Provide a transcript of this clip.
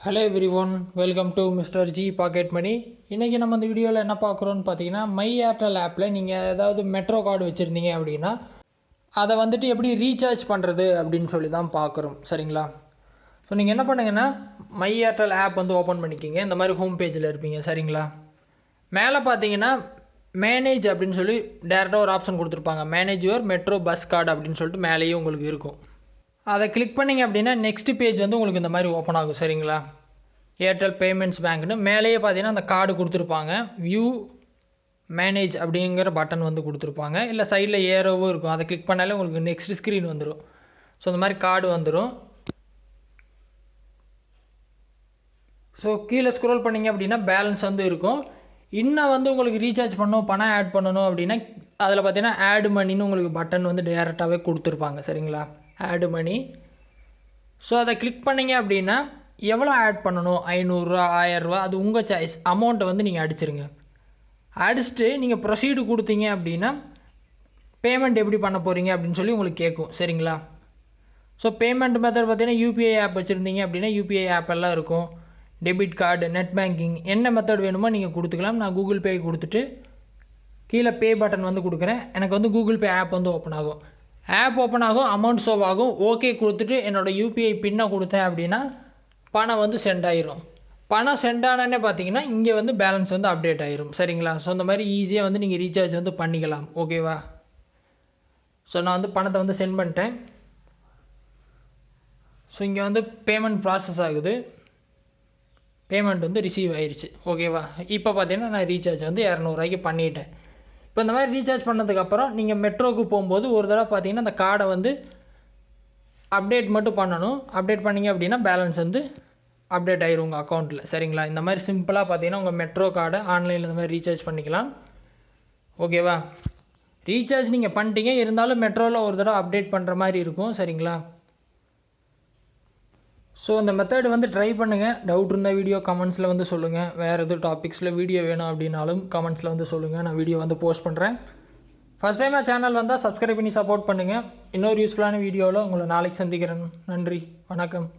Hello everyone, welcome to Mister G Pocket Money. இன்றைக்கி நம்ம இந்த வீடியோவில் என்ன பார்க்குறோன்னு பார்த்தீங்கன்னா, மை ஏர்டெல் ஆப்பில் நீங்கள் ஏதாவது மெட்ரோ கார்டு வச்சுருந்தீங்க அப்படின்னா அதை வந்துட்டு எப்படி ரீசார்ஜ் பண்ணுறது அப்படின்னு சொல்லி தான் பார்க்குறோம். சரிங்களா? ஸோ நீங்கள் என்ன பண்ணுங்கன்னா, மை ஏர்டெல் ஆப் வந்து ஓப்பன் பண்ணிக்கிங்க. இந்த மாதிரி ஹோம் பேஜில் இருப்பீங்க. சரிங்களா? மேலே பார்த்தீங்கன்னா மேனேஜ் அப்படின்னு சொல்லி டேரெக்டாக ஒரு ஆப்ஷன் கொடுத்துருப்பாங்க. Manage your metro bus card அப்படின்னு சொல்லிட்டு மேலேயே உங்களுக்கு இருக்கும். அதை கிளிக் பண்ணிங்க அப்படின்னா நெக்ஸ்ட் பேஜ் வந்து உங்களுக்கு இந்த மாதிரி ஓப்பன் ஆகும். சரிங்களா? ஏர்டெல் பேமெண்ட்ஸ் பேங்க்னு மேலேயே பார்த்தீங்கன்னா அந்த கார்டு கொடுத்துருப்பாங்க. வியூ மேனேஜ் அப்படிங்கிற பட்டன் வந்து கொடுத்துருப்பாங்க. இல்லை சைடில் ஏரோவும் இருக்கும். அதை கிளிக் பண்ணாலே உங்களுக்கு நெக்ஸ்ட் ஸ்க்ரீன் வந்துடும். ஸோ இந்த மாதிரி கார்டு வந்துடும். ஸோ கீழே ஸ்க்ரோல் பண்ணிங்க அப்படின்னா பேலன்ஸ் வந்து இருக்கும். இன்னும் வந்து உங்களுக்கு ரீசார்ஜ் பண்ணணும், பணம் ஆட் பண்ணணும் அப்படின்னா அதில் பார்த்தீங்கன்னா ஆட் மணின்னு உங்களுக்கு பட்டன் வந்து டேரெக்டாகவே கொடுத்துருப்பாங்க. சரிங்களா? ஆட் மணி. ஸோ அதை கிளிக் பண்ணிங்க அப்படின்னா எவ்வளோ ஆட் பண்ணணும், 500 1000 அது உங்கள் சாய்ஸ். அமௌண்ட்டை வந்து நீங்கள் அடிச்சிருங்க. அடிச்சுட்டு நீங்கள் ப்ரொசீடு கொடுத்தீங்க அப்படின்னா பேமெண்ட் எப்படி பண்ண போகிறீங்க அப்படின்னு சொல்லி உங்களுக்கு கேட்கும். சரிங்களா? ஸோ பேமெண்ட் மெத்தட் பார்த்தீங்கன்னா யூபிஐ ஆப் வச்சுருந்தீங்க அப்படின்னா யூபிஐ ஆப் எல்லாம் இருக்கும். டெபிட் கார்டு, நெட் பேங்கிங், என்ன மெத்தட் வேணுமோ நீங்கள் கொடுத்துக்கலாம். நான் கூகுள் பே கொடுத்துட்டு கீழே பே பட்டன் வந்து கொடுக்குறேன். எனக்கு வந்து கூகுள் பே ஆப் வந்து ஓப்பன் ஆகும். ஆப் ஓப்பன் ஆகும், அமௌண்ட் ஷோ ஆகும். ஓகே கொடுத்துட்டு என்னோடய யூபிஐ பின்னை கொடுத்தேன் அப்படின்னா பணம் வந்து சென்ட் ஆயிரும். பணம் சென்ட் ஆனே பார்த்தீங்கன்னா இங்கே வந்து பேலன்ஸ் வந்து அப்டேட் ஆயிரும். சரிங்களா? ஸோ இந்த மாதிரி ஈஸியாக வந்து நீங்கள் ரீசார்ஜ் வந்து பண்ணிக்கலாம். ஓகேவா? ஸோ நான் வந்து பணத்தை வந்து சென்ட் பண்ணிட்டேன். ஸோ இங்கே வந்து பேமெண்ட் ப்ராசஸ் ஆகுது. பேமெண்ட் வந்து ரிசீவ் ஆயிடுச்சு. ஓகேவா? இப்போ பார்த்தீங்கன்னா நான் ரீசார்ஜ் வந்து 200 பண்ணிட்டேன். இப்போ இந்த மாதிரி ரீசார்ஜ் பண்ணதுக்கப்புறம் நீங்கள் மெட்ரோவுக்கு போகும்போது ஒரு தடவை பார்த்தீங்கன்னா அந்த கார்டை வந்து அப்டேட் மட்டும் பண்ணணும். அப்டேட் பண்ணிங்க அப்படின்னா பேலன்ஸ் வந்து அப்டேட் ஆயிரும் உங்கள் அக்கௌண்ட்டில். சரிங்களா? இந்த மாதிரி சிம்பிளாக பார்த்தீங்கன்னா உங்கள் மெட்ரோ கார்டை ஆன்லைனில் இந்த மாதிரி ரீசார்ஜ் பண்ணிக்கலாம். ஓகேவா? ரீசார்ஜ் நீங்கள் பண்ணிட்டீங்க, இருந்தாலும் மெட்ரோவில் ஒரு தடவை அப்டேட் பண்ணுற மாதிரி இருக்கும். சரிங்களா? ஸோ இந்த மெத்தட் வந்து ட்ரை பண்ணுங்கள். டவுட் இருந்தால் வீடியோ கமெண்ட்ஸில் வந்து சொல்லுங்கள். வேறு எதுவும் டாபிக்ஸில் வீடியோ வேணும் அப்படின்னாலும் கமெண்ட்ஸில் வந்து சொல்லுங்கள். நான் வீடியோ வந்து போஸ்ட் பண்ணுறேன். ஃபஸ்ட் டைம் சேனல் வந்தால் சப்ஸ்கிரைப் பண்ணி சப்போர்ட் பண்ணுங்கள். இன்னொரு யூஸ்ஃபுல்லான வீடியோவில் உங்களை நாளைக்கு சந்திக்கிறேன். நன்றி, வணக்கம்.